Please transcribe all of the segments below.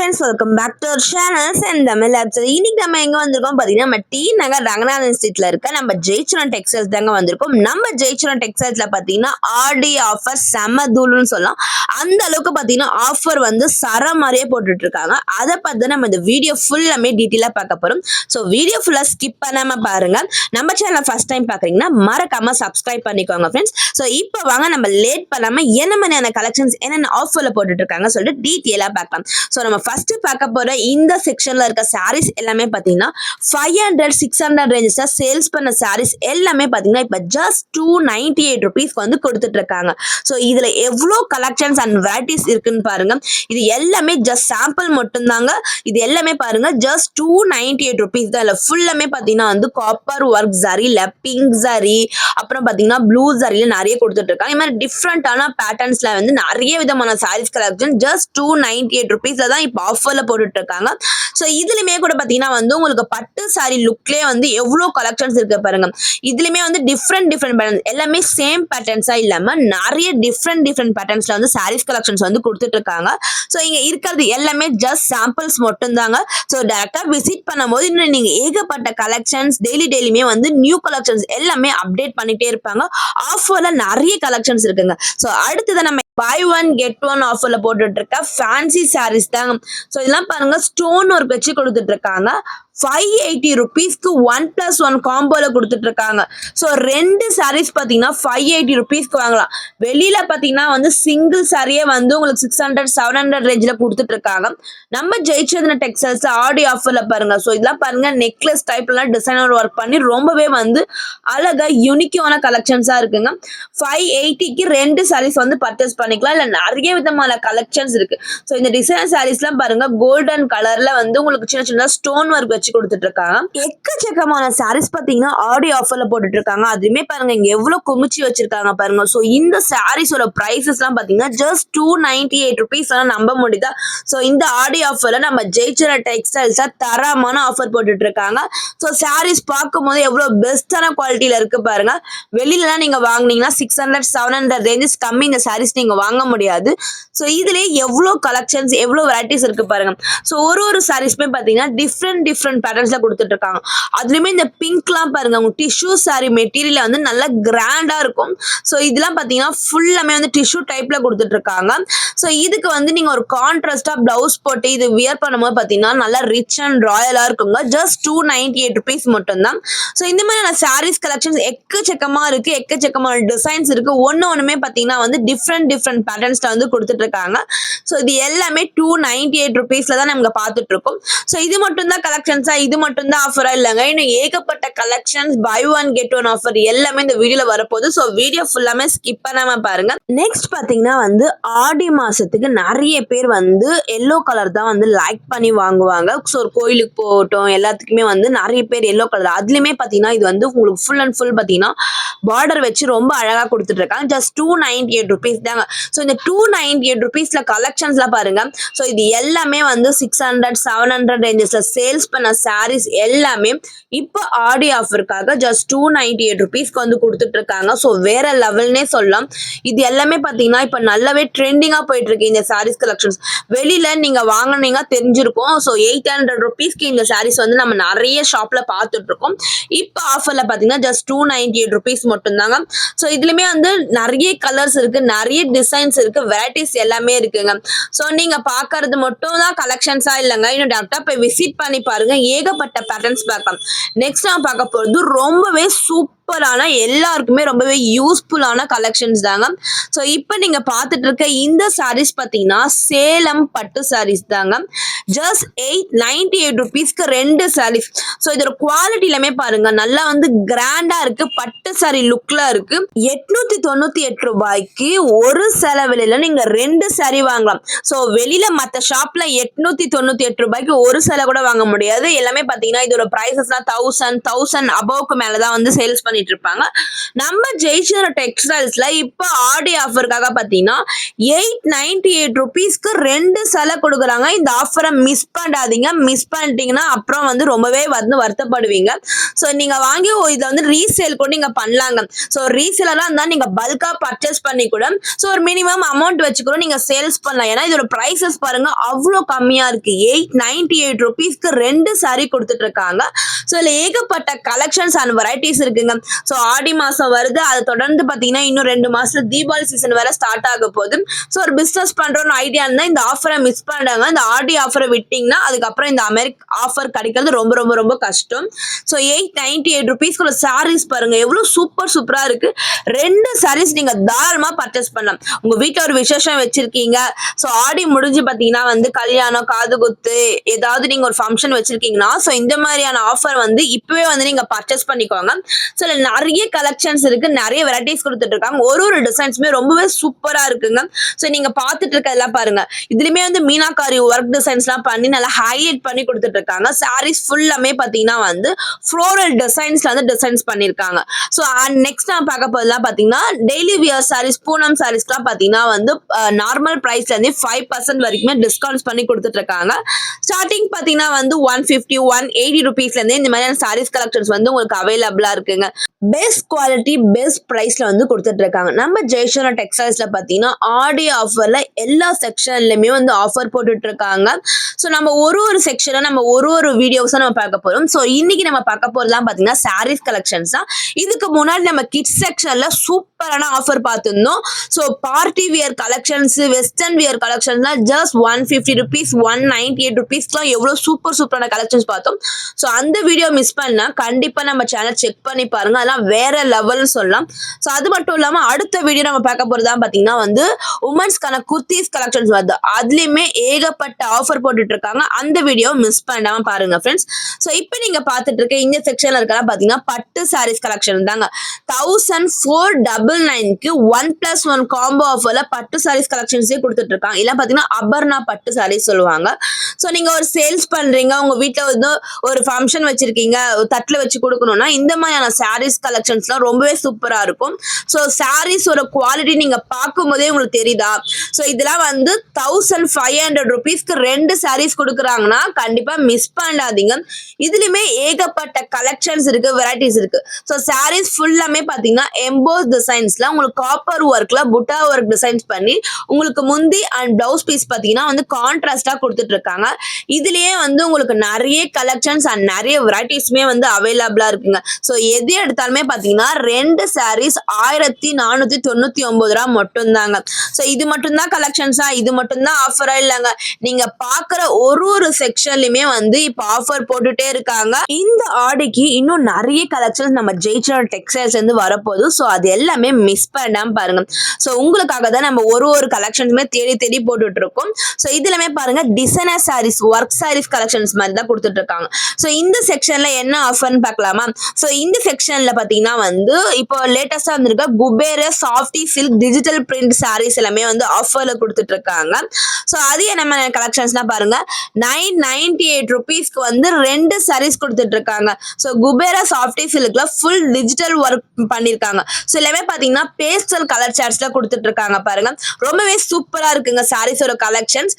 Friends, welcome back to our channel சென்ட் Tamil labs. இன்னைக்கு நம்ம எங்க வந்திருக்கோம் பார்த்தீங்கன்னா, நம்ம டி நகர் ரங்கநாதன் ஸ்ட்ரீட்ல இருக்க நம்ம ஜெயிச்சுரம் டெக்ஸ்டைல்ஸ் தாங்க வந்திருக்கோம். நம்ம ஜெயிச்சுரம் டெக்ஸ்டைல்ஸ்ல பார்த்தீங்கன்னா ஆடி ஆஃபர் செம தூளுன்னு சொல்லலாம். அந்த அளவுக்கு பார்த்தீங்கன்னா ஆஃபர் வந்து சர மாதிரியே போட்டுட்டு இருக்காங்க. அதை பார்த்து நம்ம இந்த வீடியோ ஃபுல்லாமே டீட்டெயிலாக பார்க்க போறோம். ஸோ வீடியோ ஃபுல்லாக ஸ்கிப் பண்ணாம பாருங்க. நம்ம சேனலை ஃபர்ஸ்ட் டைம் பார்க்குறீங்கன்னா மறக்காம சப்ஸ்கிரைப் பண்ணிக்கோங்க ஃப்ரெண்ட்ஸ். ஸோ இப்போ வாங்க நம்ம லேட் பண்ணாம என்ன மாதிரியான கலெக்ஷன்ஸ் என்னென்ன ஆஃபர்ல போட்டுட்டு இருக்காங்க சொல்லிட்டு டீட்டெயிலாக பார்க்கலாம். ஸோ நம்ம ஃபர்ஸ்ட் பார்க்க போற இந்த செக்ஷன்ல இருக்க சாரீஸ் எல்லாமே பார்த்தீங்கன்னா 500-600 ரேஞ்சஸ்ல சேல்ஸ் பண்ண சாரீஸ் எல்லாமே பார்த்தீங்கன்னா இப்போ ஜஸ்ட் 298 ருபீஸ்க்கு வந்து கொடுத்துட்டு இருக்காங்க. ஸோ இதுல எவ்வளோ கலெக்ஷன்ஸ் அண்ட் வெரைட்டிஸ் இருக்குன்னு பாருங்க. இது எல்லாமே ஜஸ்ட் சாம்பிள் மட்டும்தாங்க. இது எல்லாமே பாருங்க ஜஸ்ட் 298 ருபீஸ் தான். இல்லை ஃபுல்லாமே பார்த்தீங்கன்னா வந்து காப்பர் ஒர்க் ஜரியில பிங்க் ஜரி, அப்புறம் பார்த்தீங்கன்னா ப்ளூ ஜரியில நிறைய கொடுத்துட்டு இருக்காங்க. இது மாதிரி டிஃப்ரெண்டான பேட்டர்ன்ஸ்ல வந்து நிறைய விதமான சாரீஸ் கலெக்ஷன் ஜஸ்ட் 298 ருபீஸ்ல தான் இப்போ ஆஃபர்ல போட்டுட்டு இருக்காங்க. ஸோ இதுலயுமே கூட பாத்தீங்கன்னா வந்து உங்களுக்கு பட்டு சாரி லுக்லயே வந்து எவ்வளவு கலெக்ஷன்ஸ் இருக்கு பாருங்க. இதுலயுமே வந்து டிஃப்ரெண்ட் பேட்டர்ன்ஸ் எல்லாமே சேம் பேட்டர்ன்ஸா இல்லாம நிறைய டிஃப்ரெண்ட் பேட்டர்ன்ஸ்ல வந்து சாரீஸ் கலெக்ஷன்ஸ் வந்து கொடுத்துட்டு இருக்காங்க. ஸோ இங்க இருக்கிறது எல்லாமே ஜஸ்ட் சாம்பிள்ஸ் மட்டும் தாங்க. ஸோ டைரக்டா விசிட் பண்ணும்போது இன்னும் நீங்க ஏகப்பட்ட கலெக்ஷன்ஸ் டெய்லியுமே வந்து நியூ கலெக்ஷன்ஸ் எல்லாமே அப்டேட் பண்ணிட்டே இருப்பாங்க. ஆஃபர்ல நிறைய கலெக்ஷன்ஸ் இருக்குங்க. ஸோ அடுத்தது நம்ம buy one get one ஆஃபர்ல போட்டுட்டு இருக்க ஃபேன்சி சாரீஸ் தாங்க. ஸோ இதெல்லாம் பாருங்க ஸ்டோன் ஒர்க் வச்சு கொடுத்துட்டு இருக்காங்க. 580 ருபீஸ்க்கு 1+1 காம்போல கொடுத்துட்டு இருக்காங்க. ஸோ ரெண்டு சாரீஸ் பார்த்தீங்கன்னா 580 ருபீஸ்க்கு வாங்கலாம். வெளியில பார்த்தீங்கன்னா வந்து சிங்கிள் சாரியே வந்து உங்களுக்கு 600-700 ரேஞ்சில் கொடுத்துட்டு இருக்காங்க. நம்ம ஜெயிச்சந்திரன் டெக்ஸ்டைல்ஸ் ஆடி ஆஃபர்ல பாருங்க. ஸோ இதெல்லாம் பாருங்க நெக்லஸ் டைப்லாம் டிசைனர் ஒர்க் பண்ணி ரொம்பவே வந்து அழகா யூனிக்கான கலெக்ஷன்ஸா இருக்குங்க. 580க்கு ரெண்டு சாரீஸ் வந்து பர்ச்சேஸ் பண்ணிக்கலாம். இல்லை நிறைய விதமான கலெக்ஷன்ஸ் இருக்கு. ஸோ இந்த டிசைனர் சாரீஸ்லாம் பாருங்க கோல்டன் கலர்ல வந்து உங்களுக்கு சின்ன சின்ன ஸ்டோன் ஒர்க் வச்சு கொடுத்துட்டு இருக்காங்க. எக்கச்சக்கமான சாரீஸ் பாத்தீங்கன்னா ஆடி ஆஃபர்ல போட்டுட்டு இருக்காங்க. அதுமே பாருங்க இங்க எவ்வளவு குமிச்சு வச்சிருக்காங்க பாருங்க. சோ இந்த சாரீஸோட பிரைசஸ் எல்லாம் பாத்தீங்கன்னா ஜஸ்ட் 298 ருபீஸ் நம்ப முடியுதா? சோ இந்த ஆடி ஆஃபர்ல நம்ம ஜெயிச்சுரம் டெக்ஸ்டைல்ஸ் தரமான ஆஃபர் போட்டுட்டு இருக்காங்க. சோ சாரீஸ் பார்க்கும் போது எவ்வளவு பெஸ்டான குவாலிட்டியில இருக்கு பாருங்க. வெளியில நீங்க வாங்குனீங்கன்னா 600-700 ரேஞ்சஸ் கம்மி இந்த சாரீஸ் நீங்க வாங்க முடியாது. சோ இதுலயே எவ்வளவு கலெக்ஷன்ஸ் எவ்வளவு வெரைட்டிஸ் இருக்கு பாருங்க. சோ ஒரு சாரீஸ்மே பாத்தீங்கன்னா டிஃப்ரெண்ட் பேட்டர்ன்ஸ்ல கொடுத்துட்டு இருக்காங்க. அதுலயுமே இந்த பிங்க்லாம் பாருங்க உங்களுக்கு டிஷ்யூ சாரி மெட்டீரியல் வந்து நல்லா கிராண்டா இருக்கும். ஸோ இதெல்லாம் பாத்தீங்கன்னா ஃபுல்லாமே வந்து டிஷ்யூ டைப்ல கொடுத்துட்டு இருக்காங்க. ஸோ இதுக்கு வந்து நீங்க ஒரு கான்ட்ராஸ்டா பிளவுஸ் போட்டு இது வியர் பண்ணும்போது பாத்தீங்கன்னா நல்லா ரிச் அண்ட் ராயலா இருக்குங்க. ஜஸ்ட் 298 ருபீஸ் மட்டும் தான். ஸோ இந்த மாதிரியான சாரீஸ் கலெக்ஷன்ஸ் எக்கச்சக்கமா இருக்கு. எக்கச்சக்கமான டிசைன்ஸ் இருக்கு. ஒண்ணுமே பாத்தீங்கன்னா வந்து டிஃப்ரெண்ட் பேட்டர்ன்ஸ்ல வந்து கொடுத்துட்டு இருக்காங்க. ஸோ இது எல்லாமே 298 ருபீஸ்ல தான் நம்ம பார்த்துட்டு இருக்கோம். ஸோ இது மட்டும் தான் கலெக்ஷன்ஸா, இது மட்டும் தான் ஆஃபரா இல்லைங்க. இன்னும் ஏகப்பட்ட collections buy one get one offer எல்லாமே இந்த வீடியோல வரப்போகுது. ஸோ வீடியோ ஃபுல்லாமே ஸ்கிப் பண்ணாம பாருங்க. நெக்ஸ்ட் பாத்தீங்கன்னா வந்து ஆடி மாசத்துக்கு நிறைய பேர் வந்து எல்லோ கலர் தான் வந்து லைக் பண்ணி வாங்குவாங்க. ஸோ ஒரு கோயிலுக்கு போகட்டும் எல்லாத்துக்குமே வந்து நிறைய பேர் எல்லோ கலர். அதுலயுமே பாத்தீங்கன்னா இது வந்து உங்களுக்கு ஃபுல் அண்ட் ஃபுல் பாத்தீங்கன்னா பார்டர் வச்சு ரொம்ப அழகா கொடுத்துட்டு இருக்காங்க. ஜஸ்ட் 298 ருபீஸ் தாங்க. ஸோ இந்த 298 ருபீஸ்ல கலெக்ஷன்ஸ்லாம் பாருங்க. ஸோ இது எல்லாமே வந்து 600-700 ரேஞ்சஸ்ல சேல்ஸ் பண்ண சாரீஸ் எல்லாமே இப்போ ஆடி ஆஃபருக்காக ஜஸ்ட் 298 ருபீஸ்க்கு வந்து கொடுத்துட்டு இருக்காங்க. ஸோ வேற லெவல்னே சொல்லலாம். இது எல்லாமே பார்த்தீங்கன்னா இப்போ நல்லாவே ட்ரெண்டிங்கா போயிட்டு இருக்கு இந்த சாரீஸ் கலெக்ஷன்ஸ். வெளியில நீங்க வாங்கினீங்க தெரிஞ்சிருக்கும். ஸோ 800 ருபீஸ்க்கு இந்த சாரீஸ் வந்து நம்ம நிறைய ஷாப்ல பார்த்துட்டு இருக்கோம். இப்போ ஆஃபர்ல பார்த்தீங்கன்னா ஜஸ்ட் 298 ருபீஸ் மட்டும் தாங்க. ஸோ இதுலயுமே வந்து நிறைய கலர்ஸ் இருக்கு, நிறைய டிசைன்ஸ் இருக்கு, வெரைட்டிஸ் எல்லாமே இருக்குங்க. ஸோ நீங்க பாக்குறது மட்டும் தான் கலெக்ஷன்ஸா இல்லைங்க. இன்னும் டேரக்டா போய் விசிட் பண்ணி பாருங்க. ஏகப்பட்ட பேட்டர்ன்ஸ் பார்க்கலாம். நெக்ஸ்ட் நான் பார்க்க போறது ரொம்பவே சூப்பரான எல்லாருக்குமே ரொம்பவே யூஸ்ஃபுல்லான கலெக்ஷன்ஸ் தாங்க. ஸோ இப்போ நீங்க பார்த்துட்டு இருக்க இந்த சாரீஸ் பார்த்தீங்கன்னா சேலம் பட்டு சாரீஸ் தாங்க. ஜஸ்ட் 898 ருபீஸ்க்கு ரெண்டு சாரீஸ். ஸோ இதோட குவாலிட்டிலுமே பாருங்க நல்லா வந்து கிராண்டா இருக்கு. பட்டு சாரி லுக்ல இருக்கு. 898 ரூபாய்க்கு ஒரு சேலை விலையில நீங்க ரெண்டு சாரி வாங்கலாம். ஸோ வெளியில மற்ற ஷாப்ல 898 ரூபாய்க்கு ஒரு சேலை கூட வாங்க முடியாது. எல்லாமே பாத்தீங்கன்னா இதோட பிரைசஸ்லாம் 1000 அபவுக்கு மேலதான் வந்து சேல்ஸ் பண்ணி பண்ணிட்டு இருப்பாங்க. நம்ம ஜெயிச்சர் டெக்ஸ்டைல்ஸ்ல இப்போ ஆடி ஆஃபருக்காக பார்த்தீங்கன்னா 898 ருபீஸ்க்கு 2 சேலை கொடுக்குறாங்க. இந்த ஆஃபரை மிஸ் பண்ணாதீங்க. மிஸ் பண்ணிட்டீங்கன்னா அப்புறம் வந்து ரொம்பவே வந்து வருத்தப்படுவீங்க. ஸோ நீங்க வாங்கி இதை வந்து ரீசேல் கூட நீங்க பண்ணலாங்க. ஸோ ரீசேலெல்லாம் இருந்தால் நீங்க பல்கா பர்ச்சேஸ் பண்ணி கூட ஸோ ஒரு மினிமம் அமௌண்ட் வச்சு கூட நீங்க சேல்ஸ் பண்ணலாம். ஏன்னா இதோட ப்ரைஸஸ் பாருங்க அவ்வளோ கம்மியா இருக்கு. 898 ருபீஸ்க்கு 2 சாரி கொடுத்துட்டு இருக்காங்க. ஸோ இதுல ஏகப்பட்ட கலெக்ஷன்ஸ் அண்ட் வெரைட்டிஸ் இருக்குங்க. ஸோ ஆடி மாசம் வருது, அதை தொடர்ந்து பார்த்தீங்கன்னா இன்னும் 2 மாசத்துல தீபாவளி சீசன் வேற ஸ்டார்ட் ஆக போகுது. ஸோ ஒரு பிசினஸ் பண்றோம்னு ஐடியா இருந்தா இந்த ஆஃபரை மிஸ் பண்றாங்க. இந்த ஆடி ஆஃபரை விட்டீங்கன்னா அதுக்கப்புறம் இந்த ஆஃபர் கிடைக்கிறது ரொம்ப ரொம்ப ரொம்ப கஷ்டம். ஸோ 898 ருபீஸ்க்கு சாரீஸ் பாருங்க எவ்வளவு சூப்பரா இருக்கு. 2 சாரீஸ் நீங்க தாராளமா பர்ச்சேஸ் பண்ணலாம். உங்க வீட்டுல ஒரு விசேஷம் வச்சிருக்கீங்க, ஸோ ஆடி முடிஞ்சு பாத்தீங்கன்னா வந்து கல்யாணம், காது குத்து, ஏதாவது நீங்க ஒரு ஃபங்க்ஷன் வச்சிருக்கீங்கன்னா ஸோ இந்த மாதிரியான ஆஃபர் வந்து இப்பவே வந்து நீங்க பர்ச்சேஸ் பண்ணிக்கோங்க. ஸோ நிறைய கலெக்ஷன்ஸ் இருக்கு, நிறைய வெரைட்டிஸ் கொடுத்துட்டு இருக்காங்க. ஒரு டிசைன்ஸுமே ரொம்பவே சூப்பரா இருக்குங்க. ஸோ நீங்க பார்த்துட்டு இருக்கதெல்லாம் பாருங்க, இதுலயுமே வந்து மீனாக்காரி ஒர்க் டிசைன்ஸ் எல்லாம் பண்ணி நல்லா ஹைலைட் பண்ணி கொடுத்துட்டு இருக்காங்க. சாரீஸ் ஃபுல்லாமே பாத்தீங்கன்னா வந்து ஃப்ளோரல் டிசைன்ஸ்ல வந்து டிசைன்ஸ் பண்ணிருக்காங்க. ஸோ நெக்ஸ்ட் நான் பார்க்க போதெல்லாம் பாத்தீங்கன்னா டெய்லி வியர் சாரீஸ், பூனம் சாரீஸ்லாம் பாத்தீங்கன்னா வந்து நார்மல் பிரைஸ்ல இருந்து 5% வரைக்குமே டிஸ்கவுண்ட்ஸ் பண்ணி கொடுத்துட்டு இருக்காங்க. ஸ்டார்டிங் பாத்தீங்கன்னா வந்து 150 180 ருபீஸ்ல இருந்து இந்த மாதிரியான சாரீஸ் கலெக்ஷன்ஸ் வந்து உங்களுக்கு அவைலபிளா இருக்குங்க. பெஸ்ட் குவாலிட்டி பெஸ்ட் பிரைஸ்ல வந்து கொடுத்துட்டு இருக்காங்க. நம்ம ஜெயச்சந்திரன் டெக்ஸ்டைல்ஸ்ல பாத்தீங்கன்னா ஆடி ஆஃபர்ல எல்லா செக்ஷன்லயுமே வந்து ஆஃபர் போட்டுட்டு இருக்காங்க. ஸோ நம்ம ஒரு செக்ஷனை நம்ம ஒரு வீடியோஸா நம்ம பார்க்க போறோம். ஸோ இன்னைக்கு நம்ம பார்க்க போறதுலாம் பாத்தீங்கன்னா சாரீஸ் கலெக்ஷன்ஸ் தான். இதுக்கு முன்னாடி நம்ம கிட்ஸ் செக்ஷன்ல சூப்பரான ஆஃபர் பார்த்திருந்தோம். So party wear collections, western wear கலெக்ஷன்ஸ்லாம் ஜஸ்ட் 150 ருபீஸ் 198 ருபீஸ்க்குலாம் எவ்வளவு சூப்பரான கலெக்ஷன்ஸ் பார்த்தோம். ஸோ அந்த வீடியோ மிஸ் பண்ணா கண்டிப்பா நம்ம சேனல் செக் பண்ணி பாருங்க, அதெல்லாம் வேற லெவல்னு சொல்லலாம். ஸோ அது மட்டும் இல்லாம அடுத்த வீடியோ நம்ம பார்க்க போறதுதான் பாத்தீங்கன்னா வந்து உமன்ஸ்க்கான குர்த்திஸ் கலெக்ஷன்ஸ் வருது. அதுலயுமே ஏகப்பட்ட ஆஃபர் போட்டுட்டு இருக்காங்க. அந்த வீடியோ மிஸ் பண்ணாம பாருங்க ஃப்ரெண்ட்ஸ். ஸோ இப்போ நீங்க பார்த்துட்டு இருக்க இந்த செக்ஷன்ல இருக்கலாம் பாத்தீங்கன்னா பட்டு சாரீஸ் கலெக்ஷன் தாங்க. 1499க்கு 1+1 காம்போ ஆஃபர்ல பட்டு சாரீஸ் கலெக்ஷன்ஸே கொடுத்துட்டு இருக்காங்க. இல்ல பாத்தீங்கன்னா அபர்ணா பட்டு சாரீஸ் சொல்லுவாங்க. ஸோ நீங்க ஒரு சேல்ஸ் பண்றீங்க, உங்க வீட்டுல வந்து ஒரு ஃபங்க்ஷன் வச்சிருக்கீங்க, தட்டுல வச்சு கொடுக்கணும்னா இந்த மாதிரியான சாரீஸ் கலெக்ஷன்ஸ்லாம் ரொம்பவே சூப்பரா இருக்கும். ஸோ சாரீஸோட குவாலிட்டி நீங்க பார்க்கும் போதே உங்களுக்கு தெரியுதா? ஸோ இதெல்லாம் வந்து 1500 ருபீஸ்க்கு 2 சாரீஸ் கொடுக்குறாங்கன்னா கண்டிப்பா மிஸ் பண்ணாதீங்க. இதுலயுமே ஏகப்பட்ட கலெக்ஷன்ஸ் இருக்கு, வெரைட்டிஸ் இருக்கு. ஸோ சாரீஸ் ஃபுல்லாமே பாத்தீங்கன்னா எம்போஸ் டிசைன்ஸ்ல உங்களுக்கு காப்பர் ஒர்க்ல புட்டா ஒர்க் டிசைன்ஸ் பண்ணி உங்களுக்கு முந்தி அண்ட் பிளவுஸ் பீஸ் பாத்தீங்கன்னா வந்து கான்ட்ராஸ்டா கொடுத்துட்டு இருக்காங்க. இதுலயே வந்து உங்களுக்கு நிறைய கலெக்ஷன்ஸ் அண்ட் நிறைய வெரைட்டிஸ்மே வந்து அவைலபிளா இருக்குங்க. ஸோ எது எடுத்தாலுமே பாத்தீங்கன்னா 2 சாரீஸ் 1499 ரூபா மட்டும் தாங்க. ஸோ இது மட்டும் தான் கலெக்ஷன்ஸா, இது மட்டும் தான் ஆஃபரா இல்லைங்க. நீங்க பாக்குற ஒரு செக்ஷன்லயுமே வந்து இப்ப ஆஃபர் போட்டுட்டே இருக்காங்க. இந்த ஆடிக்கு இன்னும் நிறைய கலெக்ஷன்ஸ் நம்ம ஜெயச்சந்திரன் டெக்ஸ்டைல்ஸ் இருந்து வரப்போகுது. ஸோ அது எல்லாமே மிஸ் பண்ணாம பாருங்க. ஸோ உங்களுக்காக தான் நம்ம ஒரு கலெக்ஷன்ஸுமே தேடி போட்டுட்டு இருக்கோம். ஸோ இதுலமே பாருங்க designer saris, work saris collections மாதிரி தான் கொடுத்துட்டு இருக்காங்க. ஸோ இந்த செக்ஷன்ல என்ன ஆஃபர்னு பார்க்கலாமா? ஸோ இந்த செக்ஷன்ல பாத்தீங்கன்னா வந்து இப்போ லேட்டஸ்டா வந்திருக்க Kubera softy silk digital print saris எல்லாமே வந்து ஆஃபர்ல கொடுத்துட்டு இருக்காங்க. ஸோ அது என்ன கலெக்ஷன்ஸ்லாம் பாருங்க, 998 ருபீஸ்க்கு வந்து 2 சாரீஸ் கொடுத்துட்டு இருக்காங்க. ஸோ குபேரா சாஃப்டி சில்க்ல ஃபுல் டிஜிட்டல் ஒர்க் பண்ணிருக்காங்க. ஸோ எல்லாமே பாத்தீங்கன்னா பேஸ்டல் கலர் சார்ட்ஸ்ல கொடுத்துட்டு இருக்காங்க பாருங்க. ரொம்பவே சூப்பரா இருக்குங்க சாரீஸோட கலெக்ஷன்ஸ்.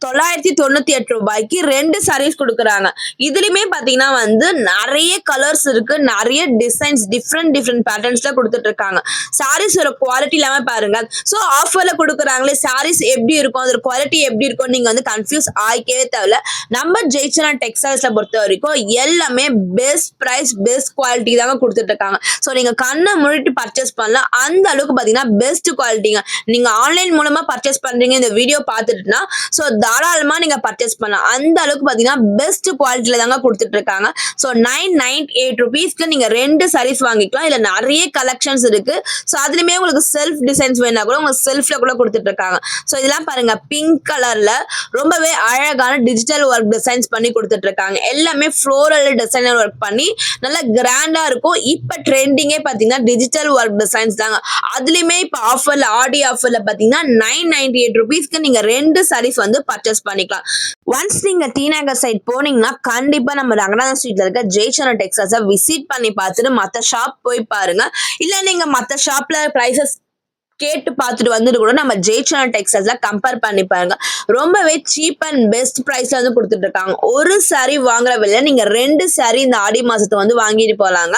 998 ரூபாய்க்கு 2 சாரீஸ் கொடுக்குறாங்க. இதுலயுமே பாத்தீங்கன்னா வந்து நிறைய கலர்ஸ் இருக்கு, நிறைய டிசைன்ஸ் டிஃப்ரெண்ட் பேட்டர்ன்ஸ்ல கொடுத்துட்டு இருக்காங்க. சாரீஸோட குவாலிட்டி எல்லாமே பாருங்க. ஸோ ஆஃபர்ல கொடுக்குறாங்களே சாரீஸ் எப்படி இருக்கும், அதோட குவாலிட்டி எப்படி இருக்கும் நீங்க வந்து கன்ஃபியூஸ் ஆகிக்கவே தேவையில்ல. நம்ம ஜெயச்சந்திரன் டெக்ஸ்டைல்ஸ்ல பொறுத்த வரைக்கும் எல்லாமே பெஸ்ட் பிரைஸ் பெஸ்ட் குவாலிட்டி தாங்க கொடுத்துட்டு இருக்காங்க. ஸோ நீங்க கண்ணை மூடிட்டு பர்ச்சேஸ் பண்ணலாம், அந்த அளவுக்கு பாத்தீங்கன்னா பெஸ்ட் குவாலிட்டிங்க. நீங்க ஆன்லைன் மூலமா பர்ச்சேஸ் பண்றீங்க இந்த வீடியோ பார்த்துட்டுனா ஸோ தாராளமா நீங்க பர்ச்சேஸ் பண்ணலாம். அந்த அளவுக்கு பாத்தீங்கன்னா பெஸ்ட் குவாலிட்டியில தாங்க கொடுத்துட்டு இருக்காங்க. ஸோ 998 ருபீஸ்க்கு நீங்க 2 சாரீஸ் வாங்கிக்கலாம். இதுல நிறைய கலெக்ஷன்ஸ் இருக்கு. ஸோ அதுலயுமே உங்களுக்கு செல்ஃப் டிசைன்ஸ் வேணா கூட உங்களுக்கு செல்ஃப்ல கூட கொடுத்துட்டு இருக்காங்க. ஸோ இதெல்லாம் பாருங்க பிங்க் கலர்ல ரொம்பவே அழகான டிஜிட்டல் ஒர்க் டிசைன்ஸ் பண்ணி கொடுத்துட்டு இருக்காங்க. எல்லாமே ஃப்ளோரல் டிசைனர் ஒர்க் பண்ணி நல்லா கிராண்டா இருக்கும். இப்ப ட்ரெண்டிங்கே பாத்தீங்கன்னா டிஜிட்டல் ஒர்க் டிசைன்ஸ் தாங்க. அதுலயுமே இப்ப ஆஃபர்ல ஆடி ஆஃபர்ல பாத்தீங்கன்னா 998 ருபீஸ்க்கு நீங்க 2 சாரீஸ் வந்து பர்ச்சேஸ் பண்ணிக்கலாம். ஒன்ஸ் நீங்க டி நகர் சைட் போனீங்கன்னா கண்டிப்பா நம்ம ரங்கநாதன் ஸ்ட்ரீட்ல இருக்க ஜெயச்சந்திரன் டெக்ஸ்டைல்ஸை விசிட் பண்ணி பார்த்துட்டு மத்த ஷாப் போய் பாருங்க. இல்ல நீங்க மத்த ஷாப்ல பிரைஸஸ் கேட்டு பார்த்துட்டு வந்துட்டு கூட நம்ம ஜெயச்சந்திரன் டெக்ஸ்டைல்ஸ்ல கம்பேர் பண்ணி பாருங்க. ரொம்பவே சீப் அண்ட் பெஸ்ட் பிரைஸ்ல வந்து கொடுத்துட்டு இருக்காங்க. ஒரு saree வாங்குற விலையில நீங்க 2 saree இந்த ஆடி மாசத்தை வந்து வாங்கிட்டு போலாங்க.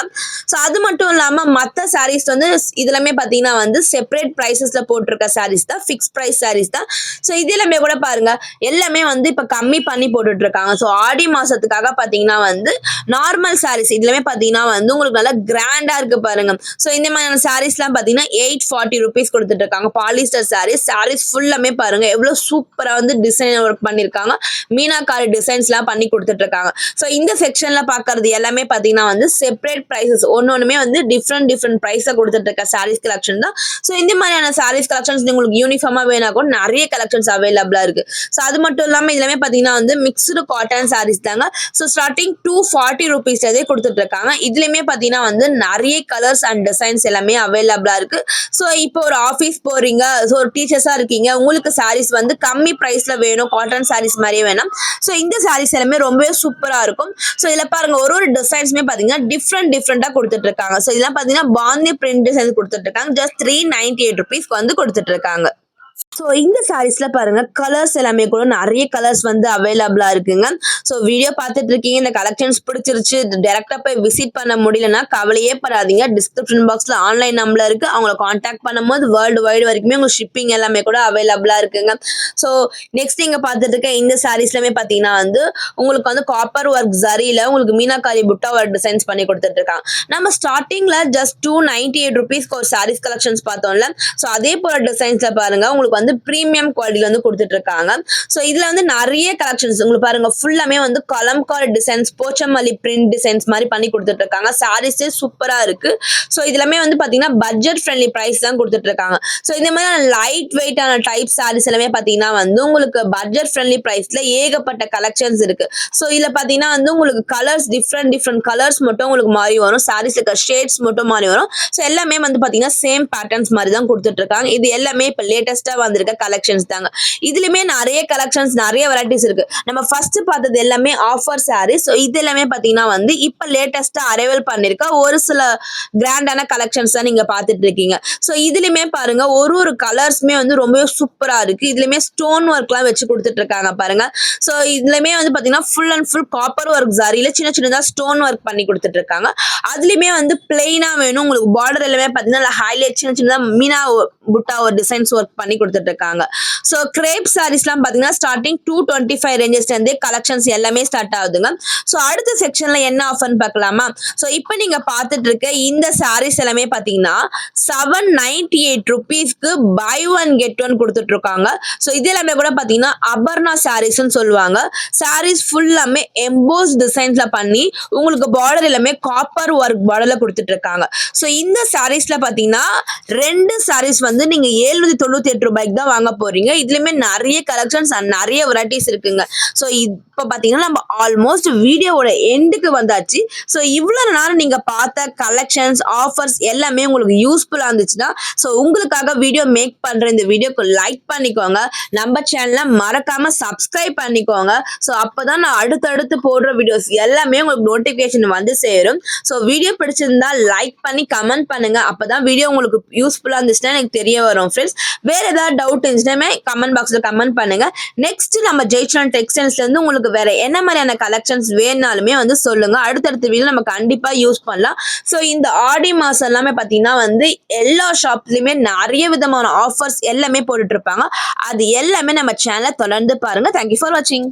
ஸோ அது மட்டும் இல்லாம மத்த sarees வந்து இதுலமே பாத்தீங்கன்னா வந்து செப்பரேட் பிரைசஸ்ல போட்டிருக்க sarees தான், ஃபிக்ஸ் பிரைஸ் sarees தான். ஸோ இது எல்லாமே கூட பாருங்க, எல்லாமே வந்து இப்ப கம்மி பண்ணி போட்டுட்டு இருக்காங்க. ஸோ ஆடி மாசத்துக்காக பாத்தீங்கன்னா வந்து நார்மல் sarees இதுலமே பாத்தீங்கன்னா வந்து உங்களுக்கு நல்லா கிராண்டா இருக்கு பாருங்க. ஸோ இந்த மாதிரியான sarees எல்லாம் பாத்தீங்கன்னா 840 rupees கொடுத்துட்டு இருக்காங்க. பாலிஸ்டர் sarees ஃபுல்லாமே பாருங்க எவ்வளவு சூப்பரா வந்து டிசைன் ஒர்க் பண்ணிருக்காங்க. மீனாக்காரி டிசைன்ஸ் எல்லாம் பண்ணி கொடுத்துட்டு இருக்காங்க. ஸோ இந்த செக்ஷன்ல பாக்குறது எல்லாமே பாத்தீங்கன்னா வந்து செப்பரேட் பிரைசஸ், ஒன்னொன்னுமே வந்து டிஃப்ரெண்ட் பிரைஸ கொடுத்துட்டு இருக்க sarees கலெக்ஷன் தான். ஸோ இந்த மாதிரியான sarees கலெக்ஷன்ஸ் உங்களுக்கு யூனிஃபார்மா வேணா கூட நிறைய கலெக்ஷன்ஸ் அவைலபிளா இருக்கு. ஸோ அது மட்டும் இல்லாம இதுலமே பாத்தீங்கன்னா வந்து மிக்ஸ்டு காட்டன் sarees தாங்க. ஸோ ஸ்டார்டிங் 240 rupeesல கொடுத்துட்டு இருக்காங்க. இதுலயுமே பாத்தீங்கன்னா வந்து நிறைய கலர்ஸ் அண்ட் டிசைன்ஸ் எல்லாமே அவைலபிளா இருக்கு. ஸோ இப்போ ஒரு ஆஃபீஸ் போறீங்க, ஸோ ஒரு டீச்சர்ஸா இருக்கீங்க, உங்களுக்கு sarees வந்து கம்மி பிரைஸ்ல வேணும், காட்டன் sarees மாதிரியே வேணும். ஸோ இந்த sarees எல்லாமே ரொம்பவே சூப்பரா இருக்கும். ஸோ இதுல பாருங்க ஒரு டிசைன்ஸ்மே பாத்தீங்கன்னா டிஃப்ரெண்டா கொடுத்துட்டு இருக்காங்க. ஸோ இதெல்லாம் பாத்தீங்கன்னா பாந்தி பிரிண்ட் டிசைன்ஸ் கொடுத்துட்டு இருக்காங்க. ஜஸ்ட் 398 rupeesக்கு வந்து கொடுத்துட்டு இருக்காங்க. ஸோ இந்த சாரீஸ்ல பாருங்க கலர்ஸ் எல்லாமே கூட நிறைய கலர்ஸ் வந்து அவைலபிளா இருக்குங்க. ஸோ வீடியோ பார்த்துட்டு இருக்கீங்க, இந்த கலெக்ஷன்ஸ் பிடிச்சிருச்சு, டைரக்டா போய் விசிட் பண்ண முடியலன்னா கவலையே படாதீங்க. டிஸ்கிரிப்ஷன் பாக்ஸ்ல ஆன்லைன் நம்பர் இருக்கு, அவங்களை கான்டாக்ட் பண்ணும்போது வேர்ல்டு வைடு வரைக்குமே உங்க ஷிப்பிங் எல்லாமே கூட அவைலபிளா இருக்குங்க. ஸோ நெக்ஸ்ட் நீங்க பார்த்துட்டு இருக்க இந்த சாரீஸ்லமே பாத்தீங்கன்னா வந்து உங்களுக்கு வந்து காப்பர் ஒர்க் ஜரியில உங்களுக்கு மீனாக்காரி புட்டா ஒர்க் டிசைன்ஸ் பண்ணி கொடுத்துட்டு இருக்காங்க. நம்ம ஸ்டார்டிங்ல ஜஸ்ட் 298 rupeesக்கு ஒரு சாரீஸ் கலெக்ஷன்ஸ் பார்த்தோம்ல, ஸோ அதே போல டிசைன்ஸ்ல பாருங்க உங்களுக்கு வந்து பிரீமியம் குவாலிட்டில வந்து கொடுத்துட்டு இருக்காங்க. சோ இதுல வந்து நிறைய கலெக்ஷன்ஸ் உங்களுக்கு பாருங்க ஃபுல்லாமே வந்து Kalamkari designs, Pochampally print designs மாதிரி பண்ணி கொடுத்துட்டு இருக்காங்க. சாரீஸே சூப்பரா இருக்கு. சோ இதுலமே வந்து பாத்தீங்கன்னா பட்ஜெட் ஃப்ரெண்ட்லி பிரைஸ் தான் கொடுத்துட்டு இருக்காங்க. சோ இந்த மாதிரி லைட் வெயிட்டான டைப் சாரீஸ் எல்லாமே பாத்தீங்கன்னா வந்து உங்களுக்கு பட்ஜெட் ஃப்ரெண்ட்லி பிரைஸ்ல ஏகப்பட்ட கலெக்ஷன்ஸ் இருக்கு. சோ இதுல பாத்தீங்கன்னா வந்து உங்களுக்கு கலர்ஸ் டிஃப்ரெண்ட் கலர்ஸ் மட்டும் உங்களுக்கு மாறி வரும், சாரீஸ் இருக்க ஷேட்ஸ் மட்டும் மாறி வரும். சோ எல்லாமே வந்து பாத்தீங்கன்னா சேம் பேட்டர்ன்ஸ் மாதிரி தான் கொடுத்துட்டு இருக்காங்க. இது எல்லாமே இப்ப லேட்டஸ்டா வந்திருக்க கலெக்ஷன்ஸ் தாங்க. இதுலயுமே நிறைய கலெக்ஷன்ஸ், நிறைய வெரைட்டிஸ் இருக்கு. நம்ம ஃபர்ஸ்ட் பார்த்தது எல்லாமே ஆஃபர் சாரீஸ். சோ இது எல்லாமே பாத்தீங்கன்னா வந்து இப்ப லேட்டஸ்டா அரைவல் பண்ணிருக்க ஒரு சில கிராண்டான கலெக்ஷன்ஸ் தான் நீங்க பாத்துட்டு இருக்கீங்க. சோ இதுலயுமே பாருங்க ஒரு கலர்ஸ்மே வந்து ரொம்ப சூப்பரா இருக்கு. இதுலயுமே ஸ்டோன் ஒர்க்லாம் வச்சு கொடுத்துட்டு இருக்காங்க பாருங்க. சோ இதுலயுமே வந்து பாத்தீங்கன்னா full and full copper work ஜரியில சின்னதா ஸ்டோன் ஒர்க் பண்ணி கொடுத்துட்டு இருக்காங்க. அதுலயுமே வந்து பிளெயினா வேணும் உங்களுக்கு, பார்டர் எல்லாமே பாத்தீங்கன்னா ஹைலைட் சின்னதா மீனா புட்டா ஒரு டிசைன்ஸ் ஒர்க் பண்ணி கொடுத்துட்டு இருக்காங்க. சோ கிரேப் சாரீஸ்லாம் பாத்தீங்கன்னா ஸ்டார்டிங் 225 ரேஞ்சஸ்ல இருந்தே கலெக்ஷன்ஸ் எல்லாமே ஸ்டார்ட் ஆகுதுங்க. சோ அடுத்த செக்ஷன்ல என்ன ஆஃபர்னு பார்க்கலாமா? சோ இப்போ நீங்க பார்த்துட்டு இருக்க இந்த சாரீஸ் எல்லாமே பாத்தீங்கன்னா 798 rupeesக்கு பை ஒன் கெட் ஒன் கொடுத்துட்டு இருக்காங்க. சோ இது எல்லாமே கூட பாத்தீங்கன்னா அபர்ணா சாரீஸ்னு சொல்லுவாங்க. சாரீஸ் ஃபுல்லாமே எம்போஸ் டிசைன்ஸ்ல பண்ணி உங்களுக்கு பார்டர் எல்லாமே காப்பர் ஒர்க் பார்டர்ல கொடுத்துட்டு இருக்காங்க. சோ இந்த சாரீஸ்ல பாத்தீங்கன்னா 2 சாரீஸ் வந்து நீங்க 798 ரூபாய்க்கு தான் வாங்க போறீங்க. இதுலயுமே நிறைய கலெக்ஷன்ஸ் அண்ட் நிறைய வெரைட்டிஸ் இருக்குங்க. சோ இப்ப பாத்தீங்கன்னா நம்ம ஆல்மோஸ்ட் வீடியோவோட எண்டுக்கு வந்தாச்சு. சோ இவ்வளவு நேரம் நீங்க பார்த்த கலெக்ஷன்ஸ், ஆஃபர்ஸ் எல்லாமே உங்களுக்கு யூஸ்ஃபுல்லா இருந்துச்சுன்னா சோ உங்களுக்காக வீடியோ மேக் பண்ற இந்த வீடியோக்கு லைக் பண்ணிக்கோங்க. நம்ம சேனலை மறக்காம சப்ஸ்கிரைப் பண்ணிக்கோங்க. சோ அப்பதான் நான் அடுத்தடுத்து போடுற வீடியோஸ் எல்லாமே உங்களுக்கு நோட்டிபிகேஷன் வந்து சேரும். சோ வீடியோ பிடிச்சிருந்தா லைக் பண்ணி கமெண்ட் பண்ணுங்க. அப்பதான் வீடியோ உங்களுக்கு யூஸ்ஃபுல்லா இருந்துச்சுன்னா எனக்கு தெரிய வரும் ஃப்ரெண்ட்ஸ். வேற ஏதாவது டவுட் இருந்துச்சுன்னா கமெண்ட் பாக்ஸ்ல கமெண்ட் பண்ணுங்க. நெக்ஸ்ட் நம்ம ஜெயச்சந்திரன் டெக்ஸ்டைல்ஸ்ல இருந்து உங்களுக்கு வேற என்ன மாதிரியான கலெக்ஷன்ஸ் வேணாலுமே வந்து சொல்லுங்க. அடுத்தடுத்த வீடியோ நம்ம கண்டிப்பா யூஸ் பண்ணலாம். சோ இந்த ஆடி மாசம் எல்லாமே பாத்தீங்கன்னா வந்து எல்லா ஷாப்லயுமே நிறைய விதமான ஆஃபர்ஸ் எல்லாமே போட்டுட்டு இருப்பாங்க. அது எல்லாமே நம்ம சேனலை தொடர்ந்து பாருங்க. தேங்க்யூ ஃபார் வாட்சிங்.